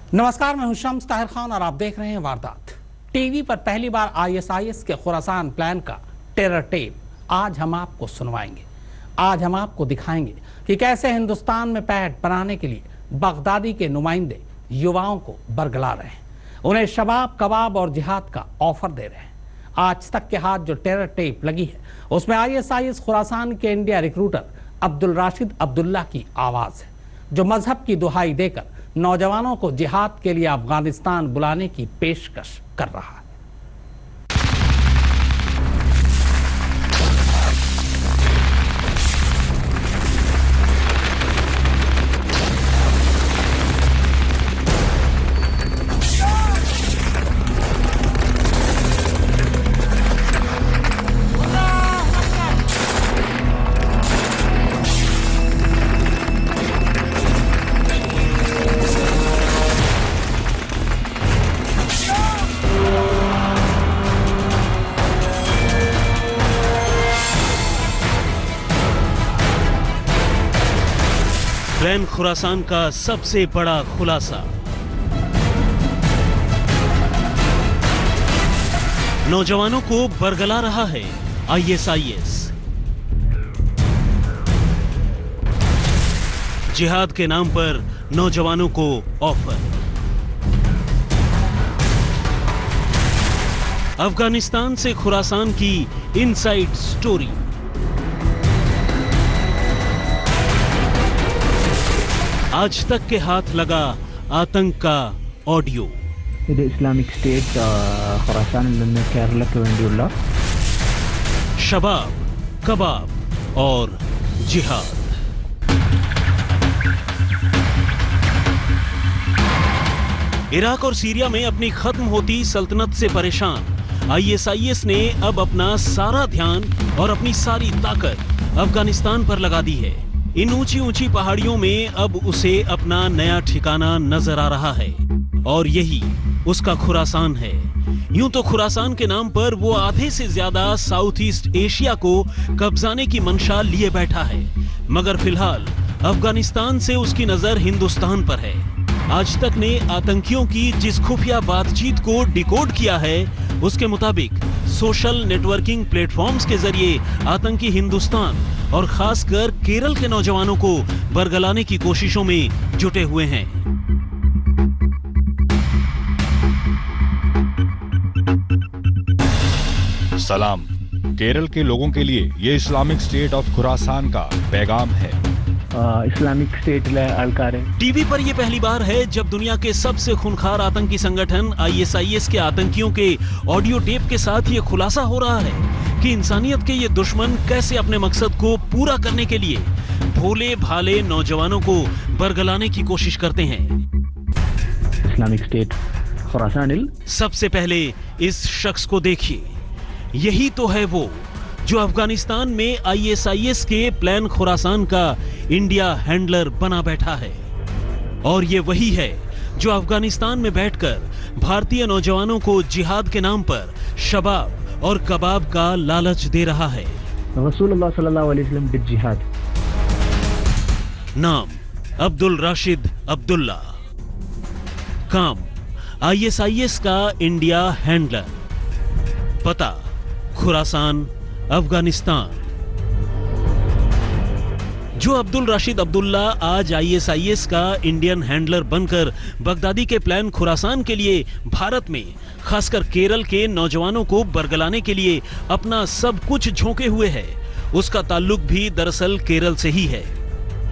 नमस्कार, मैं हूं शम्स ताहिर खान और आप देख रहे हैं वारदात। टीवी पर पहली बार आईएसआईएस के खुरासान प्लान का टेरर टेप आज हम आपको सुनवाएंगे। आज हम आपको दिखाएंगे कि कैसे हिंदुस्तान में पैठ बनाने के लिए बगदादी के नुमाइंदे युवाओं को बरगला रहे हैं, उन्हें शबाब, कबाब और जिहाद का ऑफर दे रहे हैं। आज तक के हाथ जो टेरर टेप लगी है उसमें आईएसआईएस खुरासान के इंडिया रिक्रूटर अब्दुल राशिद अब्दुल्ला की आवाज है, जो मजहब की दुहाई देकर नौजवानों को जिहाद के लिए अफगानिस्तान बुलाने की पेशकश कर रहा है। प्लान खुरासान का सबसे बड़ा खुलासा। नौजवानों को बरगला रहा है आईएसआईएस। जिहाद के नाम पर नौजवानों को ऑफर। अफगानिस्तान से खुरासान की इनसाइड स्टोरी। आज तक के हाथ लगा आतंक का ऑडियो। ഇത് ഇസ്ലാമിക് സ്റ്റേറ്റ് ഖുറാസാനിൽ നിന്ന് കേരളക്ക് വേണ്ടിയുള്ള शबाब, कबाब और जिहाद। इराक और सीरिया में अपनी खत्म होती सल्तनत से परेशान आईएसआईएस ने अब अपना सारा ध्यान और अपनी सारी ताकत अफगानिस्तान पर लगा दी है। इन ऊंची ऊंची पहाड़ियों में अब उसे अपना नया ठिकाना नजर आ रहा है और यही उसका खुरासान है। यूं तो खुरासान के नाम पर वो आधे से ज्यादा साउथ ईस्ट एशिया को कब्जाने की मंशा लिए बैठा है, मगर फिलहाल अफगानिस्तान से उसकी नजर हिंदुस्तान पर है। आज तक ने आतंकियों की जिस खुफिया बातचीत को डिकोड किया है, उसके मुताबिक सोशल नेटवर्किंग प्लेटफॉर्म्स के जरिए आतंकी हिंदुस्तान और खासकर केरल के नौजवानों को बरगलाने की कोशिशों में जुटे हुए हैं। सलाम। केरल के लोगों के लिए ये इस्लामिक स्टेट ऑफ खुरासान का पैगाम है। ഇസ്ലാമിക് സ്റ്റേറ്റിലെ ആൾക്കാരെ टीवी पर यह पहली बार है जब दुनिया के सबसे खूंखार आतंकी संगठन आईएसआईएस के आतंकियों के ऑडियो टेप के साथ ये खुलासा हो रहा है कि इंसानियत के ये दुश्मन कैसे अपने मकसद को पूरा करने के लिए भोले भाले नौजवानों को बरगलाने की कोशिश करते हैं। ഇസ്ലാമിക് സ്റ്റേറ്റ് ഖുറാസാനിൽ सबसे पहले इस शख्स को देखिए। यही तो है वो जो अफगानिस्तान में आईएसआईएस के प्लान खुरासान का इंडिया हैंडलर बना बैठा है, और ये वही है जो अफगानिस्तान में बैठकर भारतीय नौजवानों को जिहाद के नाम पर शबाब और कबाब का लालच दे रहा है। റസൂലുള്ളാഹി സ്വല്ലല്ലാഹു അലൈഹി വസല്ലം ഡിഡ് ജിഹാദ്। नाम अब्दुल राशिद अब्दुल्ला। काम आईएसआईएस का इंडिया हैंडलर। पता खुरासान, अफगानिस्तान। जो अब्दुल राशिद अब्दुल्ला आज आईएसआईएस का इंडियन हैंडलर बनकर बगदादी के प्लान खुरासान के लिए भारत में खासकर केरल के नौजवानों को बरगलाने के लिए अपना सब कुछ झोंके हुए है, उसका ताल्लुक भी दरअसल केरल से ही है।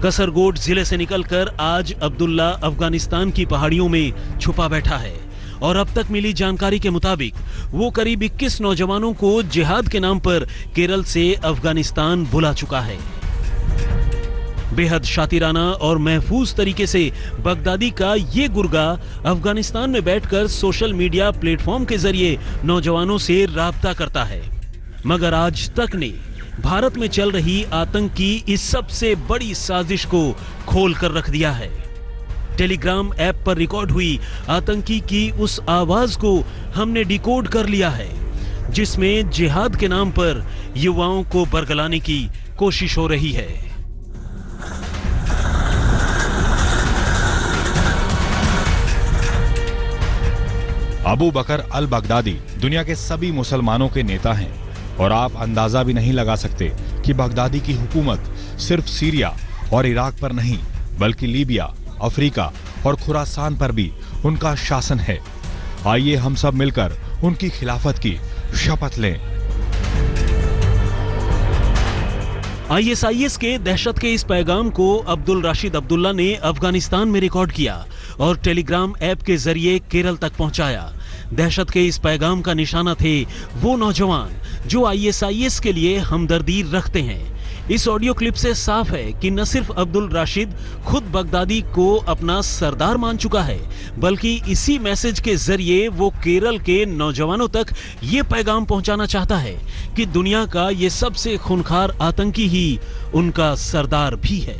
कसरगोड जिले से निकलकर आज अब्दुल्ला अफगानिस्तान की पहाड़ियों में छुपा बैठा है और अब तक मिली जानकारी के मुताबिक वो करीब 21 नौजवानों को जिहाद के नाम पर केरल से अफगानिस्तान बुला चुका है। बेहद शातिराना और महफूज तरीके से बगदादी का ये गुर्गा अफगानिस्तान में बैठकर सोशल मीडिया प्लेटफॉर्म के जरिए नौजवानों से राब्ता करता है, मगर आज तक ने भारत में चल रही आतंक की इस सबसे बड़ी साजिश को खोल कर रख दिया है। टेलीग्राम ऐप पर रिकॉर्ड हुई आतंकी की उस आवाज को हमने डिकोड कर लिया है, जिसमें जिहाद के नाम पर युवाओं को बरगलाने की कोशिश हो रही है। अबू बकर अल बगदादी दुनिया के सभी मुसलमानों के नेता हैं और आप अंदाजा भी नहीं लगा सकते कि बगदादी की हुकूमत सिर्फ सीरिया और इराक पर नहीं बल्कि लीबिया, अफ्रीका और खुरासान पर भी उनका शासन है। आइए हम सब मिलकर उनकी खिलाफत की शपथ लें। आईएसआईएस के दहशत के इस पैगाम को अब्दुल राशिद अब्दुल्ला ने अफगानिस्तान में रिकॉर्ड किया और टेलीग्राम ऐप के जरिए केरल तक पहुंचाया। दहशत के इस पैगाम का निशाना थे वो नौजवान जो आईएसआईएस के लिए हमदर्दी रखते हैं। इस ऑडियो क्लिप से साफ है कि न सिर्फ अब्दुल राशिद खुद बगदादी को अपना सरदार मान चुका है, बल्कि इसी मैसेज के जरिए वो केरल के नौजवानों तक ये पैगाम पहुंचाना चाहता है कि दुनिया का ये सबसे खूंखार आतंकी ही उनका सरदार भी है।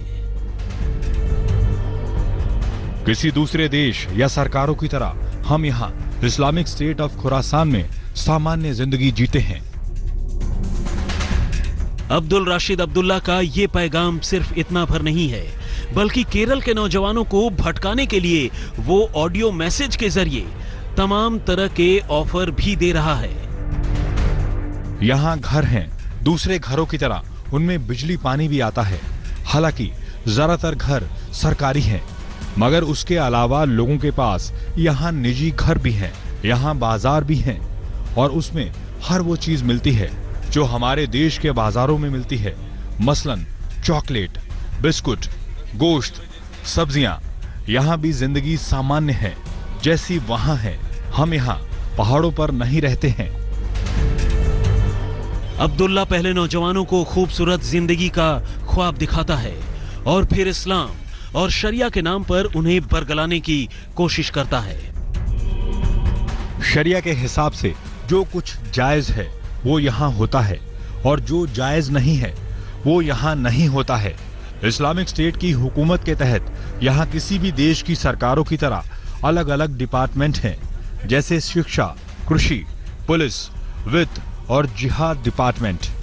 किसी दूसरे देश या सरकारों की तरह हम यहाँ इस्लामिक स्टेट ऑफ खुरासान में सामान्य जिंदगी जीते हैं। अब्दुल राशिद अब्दुल्ला का ये पैगाम सिर्फ इतना भर नहीं है, बल्कि केरल के नौजवानों को भटकाने के लिए वो ऑडियो मैसेज के जरिए तमाम तरह के ऑफर भी दे रहा है। यहाँ घर हैं, दूसरे घरों की तरह उनमें बिजली पानी भी आता है। हालांकि ज्यादातर घर सरकारी हैं, मगर उसके अलावा लोगों के पास यहाँ निजी घर भी हैं, यहाँ बाजार भी हैं और उसमें हर वो चीज मिलती है जो हमारे देश के बाजारों में मिलती है। मसलन चॉकलेट, बिस्कुट, गोश्त, सब्जियां। यहाँ भी जिंदगी सामान्य है जैसी वहां है। हम यहाँ पहाड़ों पर नहीं रहते हैं। अब्दुल्ला पहले नौजवानों को खूबसूरत जिंदगी का ख्वाब दिखाता है और फिर इस्लाम और शरिया के नाम पर उन्हें बरगलाने की कोशिश करता है। शरिया के हिसाब से जो कुछ जायज है वो यहाँ होता है और जो जायज नहीं है वो यहाँ नहीं होता है। इस्लामिक स्टेट की हुकूमत के तहत यहाँ किसी भी देश की सरकारों की तरह अलग अलग डिपार्टमेंट हैं, जैसे शिक्षा, कृषि, पुलिस, वित्त और जिहाद डिपार्टमेंट।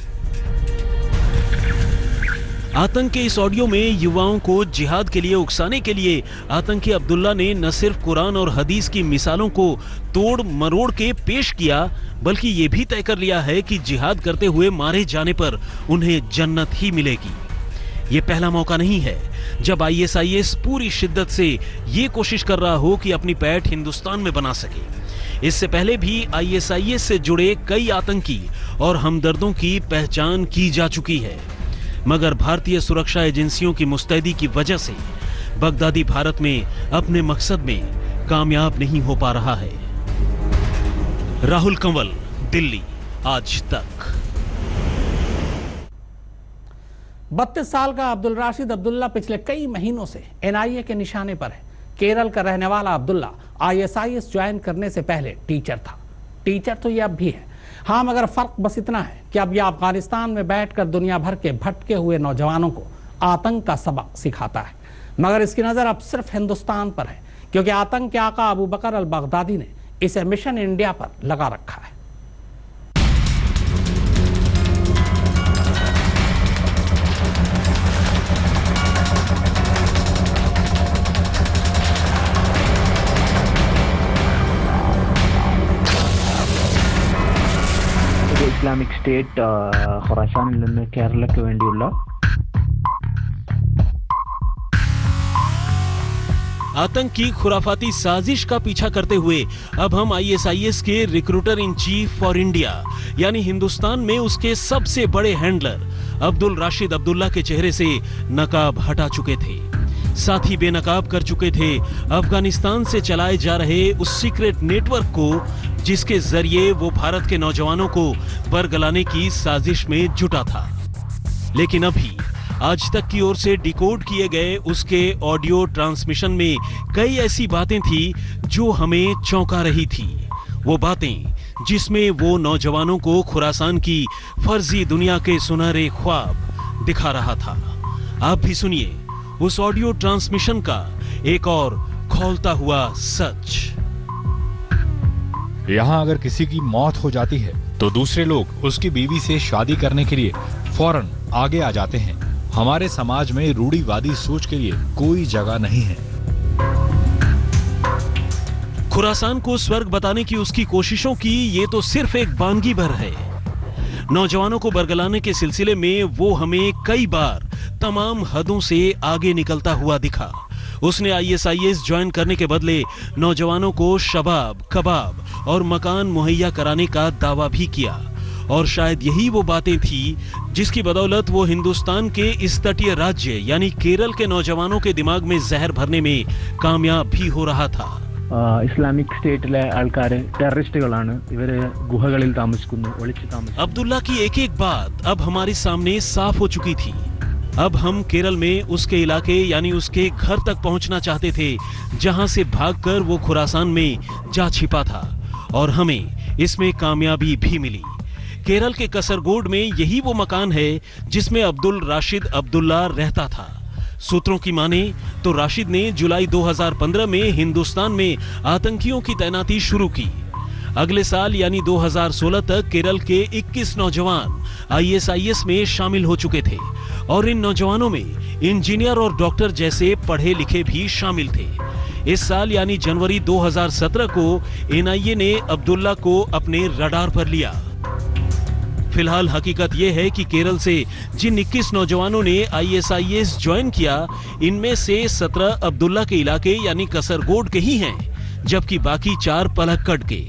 आतंक के इस ऑडियो में युवाओं को जिहाद के लिए उकसाने के लिए आतंकी अब्दुल्ला ने न सिर्फ कुरान और हदीस की मिसालों को तोड़ मरोड़ के पेश किया, बल्कि ये भी तय कर लिया है कि जिहाद करते हुए मारे जाने पर उन्हें जन्नत ही मिलेगी। ये पहला मौका नहीं है जब आईएसआईएस पूरी शिद्दत से ये कोशिश कर रहा हो कि अपनी पैठ हिंदुस्तान में बना सके। इससे पहले भी आईएसआईएस से जुड़े कई आतंकी और हमदर्दों की पहचान की जा चुकी है, मगर भारतीय सुरक्षा एजेंसियों की मुस्तैदी की वजह से बगदादी भारत में अपने मकसद में कामयाब नहीं हो पा रहा है। राहुल कंवल, दिल्ली, आज तक। 32 साल का अब्दुल राशिद अब्दुल्ला पिछले कई महीनों से एनआईए के निशाने पर है। केरल का रहने वाला अब्दुल्ला आईएसआईएस ज्वाइन करने से पहले टीचर था। टीचर तो ये अब भी है, हाँ, मगर फर्क बस इतना है कि अब यह अफगानिस्तान में बैठकर दुनिया भर के भटके हुए नौजवानों को आतंक का सबक सिखाता है। मगर इसकी नजर अब सिर्फ हिंदुस्तान पर है, क्योंकि आतंक के आका अबू बकर अल बगदादी ने इसे मिशन इंडिया पर लगा रखा है। ഇസ്ലാമിക് സ്റ്റേറ്റ് ഖുറാസാനിൽ നിന്ന് കേരളയ്ക്ക് വേണ്ടിയുള്ള आतंक की खुराफाती साजिश का पीछा करते हुए अब हम आईएसआईएस के recruiter in chief for India यानी हिंदुस्तान में उसके सबसे बड़े हैंडलर अब्दुल राशिद अब्दुल्ला के चेहरे से नकाब हटा चुके थे। साथ ही बेनकाब कर चुके थे अफगानिस्तान से चलाए जा रहे उस सीक्रेट नेटवर्क को जिसके जरिए वो भारत के नौजवानों को बरगलाने की साजिश में जुटा था। लेकिन अभी आज तक की ओर से डिकोड किए गए उसके ऑडियो ट्रांसमिशन में कई ऐसी बातें थी जो हमें चौंका रही थी। वो बातें जिसमें वो नौजवानों को खुरासान की फर्जी दुनिया के सुनहरे ख्वाब दिखा रहा था। आप भी सुनिए उस ऑडियो ट्रांसमिशन का एक और खौलता हुआ सच। यहाँ अगर किसी की मौत हो जाती है तो दूसरे लोग उसकी बीवी से शादी करने के लिए फौरन आगे आ जाते हैं। हमारे समाज में रूढ़िवादी सोच के लिए कोई जगह नहीं है। खुरासान को स्वर्ग बताने की उसकी कोशिशों की ये तो सिर्फ एक बानगी भर है। नौजवानों को बरगलाने के सिलसिले में वो हमें कई बार तमाम हदों से आगे निकलता हुआ दिखा। उसने आईएसआईएस ज्वाइन करने के बदले नौजवानों को शबाब, कबाब और मकान मुहैया कराने का दावा भी किया, और शायद यही वो बातें थी जिसकी बदौलत वो हिंदुस्तान के इस तटीय राज्य यानी केरल के नौजवानों के दिमाग में जहर भरने में कामयाब भी हो रहा था। ഇസ്ലാമിക് സ്റ്റേറ്റിലെ ആൾക്കാർ ടെററിസ്റ്റുകളാണ്, ഇവര് ഗുഹകളിൽ താമസിക്കുന്നു, ഒളിച്ചു താമസിക്കുന്നു. अब्दुल्ला की एक एक बात अब हमारे सामने साफ हो चुकी थी। अब हम केरल में उसके इलाके यानी उसके घर तक पहुंचना चाहते थे जहां से भागकर वो खुरासान में जा छिपा था, और हमें इसमें कामयाबी भी मिली। केरल के कसरगोड में यही वो मकान है जिसमें अब्दुल राशिद अब्दुल्ला रहता था। सूत्रों की माने तो राशिद ने जुलाई 2015 में हिंदुस्तान में आतंकियों की तैनाती शुरू की। अगले साल यानी 2016 तक केरल के 21 नौजवान आईएसआईएस में शामिल हो चुके थे, और इन नौजवानों में इंजीनियर और डॉक्टर जैसे पढ़े लिखे भी शामिल थे। इस साल यानी जनवरी 2017 को एनआईए ने अब्दुल्ला को अपने रडार पर लिया। फिलहाल हकीकत यह है कि केरल से जिन 21 नौजवानों ने आईएसआईएस ज्वाइन किया, इनमें से 17 अब्दुल्ला के इलाके यानी कसरगोड के ही हैं, जबकि बाकी 4 पलक्कड़ के।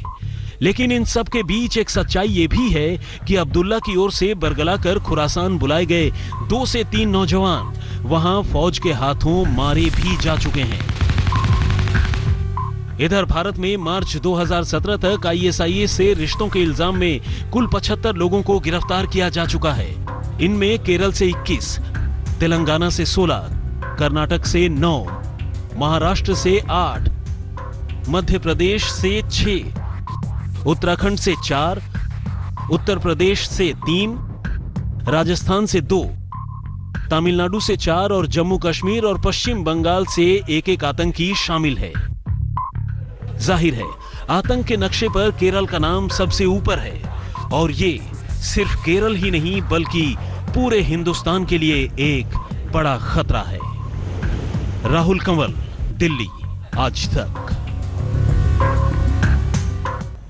लेकिन इन सब के बीच एक सच्चाई ये भी है कि अब्दुल्ला की ओर से बरगला कर खुरासान बुलाए गए 2 से 3 नौजवान वहां फौज के हाथों मारे भी जा चुके हैं। इधर भारत में मार्च 2017 तक आईएसआईएस से रिश्तों के इल्जाम में कुल 75 लोगों को गिरफ्तार किया जा चुका है। इनमें केरल से 21, तेलंगाना से 16, कर्नाटक से 9, महाराष्ट्र से 8, मध्य प्रदेश से 6, उत्तराखंड से 4, उत्तर प्रदेश से 3, राजस्थान से 2, तमिलनाडु से 4 और जम्मू कश्मीर और पश्चिम बंगाल से एक आतंकी शामिल है। जाहिर है आतंक के नक्शे पर केरल का नाम सबसे ऊपर है, और ये सिर्फ केरल ही नहीं बल्कि पूरे हिंदुस्तान के लिए एक बड़ा खतरा है। राहुल कंवल, दिल्ली, आज तक।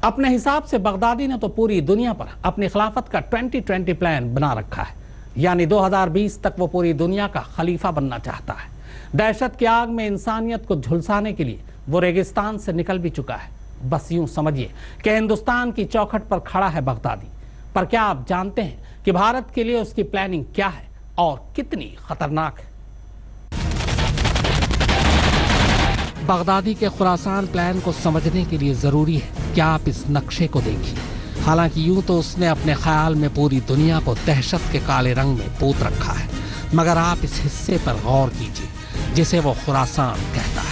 अपने हिसाब से बगदादी ने तो पूरी दुनिया पर अपनी खिलाफत का 2020 प्लान बना रखा है, यानी 2020 तक वो पूरी दुनिया का खलीफा बनना चाहता है। दहशत की आग में इंसानियत को झुलसाने के लिए वो रेगिस्तान से निकल भी चुका है। बस यूं समझिए कि हिंदुस्तान की चौखट पर खड़ा है बगदादी। पर क्या आप जानते हैं कि भारत के लिए उसकी प्लानिंग क्या है और कितनी खतरनाक है? बगदादी के खुरासान प्लान को समझने के लिए जरूरी है कि आप इस नक्शे को देखिए। हालांकि यूं तो उसने अपने ख्याल में पूरी दुनिया को दहशत के काले रंग में पोत रखा है, मगर आप इस हिस्से पर गौर कीजिए जिसे वो खुरासान कहता है।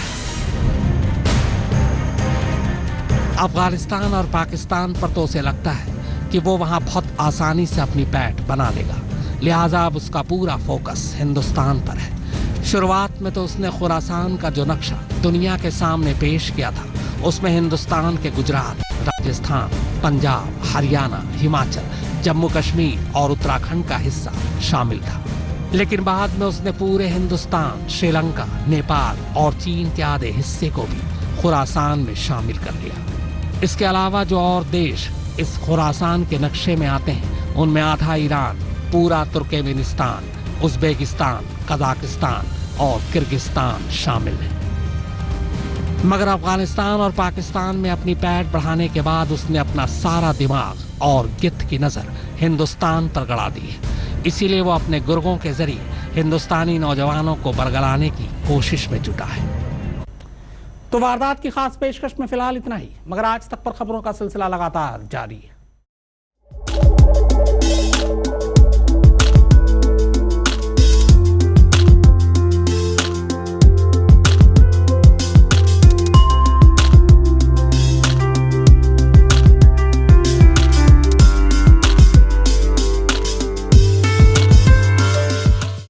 अफगानिस्तान और पाकिस्तान पर तो उसे लगता है कि वो वहां बहुत आसानी से अपनी पैठ बना लेगा, लिहाजा अब उसका पूरा फोकस हिंदुस्तान पर है। शुरुआत में तो उसने खुरासान का जो नक्शा दुनिया के सामने पेश किया था, उसमें हिंदुस्तान के गुजरात, राजस्थान, पंजाब, हरियाणा, हिमाचल, जम्मू कश्मीर और उत्तराखंड का हिस्सा शामिल था। लेकिन बाद में उसने पूरे हिंदुस्तान, श्रीलंका, नेपाल और चीन के आधे हिस्से को भी खुरासान में शामिल कर लिया। इसके अलावा जो और देश इस खुरासान के नक्शे में आते हैं, उनमें आधा ईरान, पूरा तुर्कमेनिस्तान, उज़्बेकिस्तान, कजाकिस्तान और किर्गिस्तान शामिल है। मगर अफगानिस्तान और पाकिस्तान में अपनी पैठ बढ़ाने के बाद उसने अपना सारा दिमाग और गिद्ध की नजर हिंदुस्तान पर गड़ा दी है। इसीलिए वो अपने गुर्गों के जरिए हिंदुस्तानी नौजवानों को बरगलाने की कोशिश में जुटा है। तो वारदात की खास पेशकश में फिलहाल इतना ही, मगर आज तक पर खबरों का सिलसिला लगातार जारी है।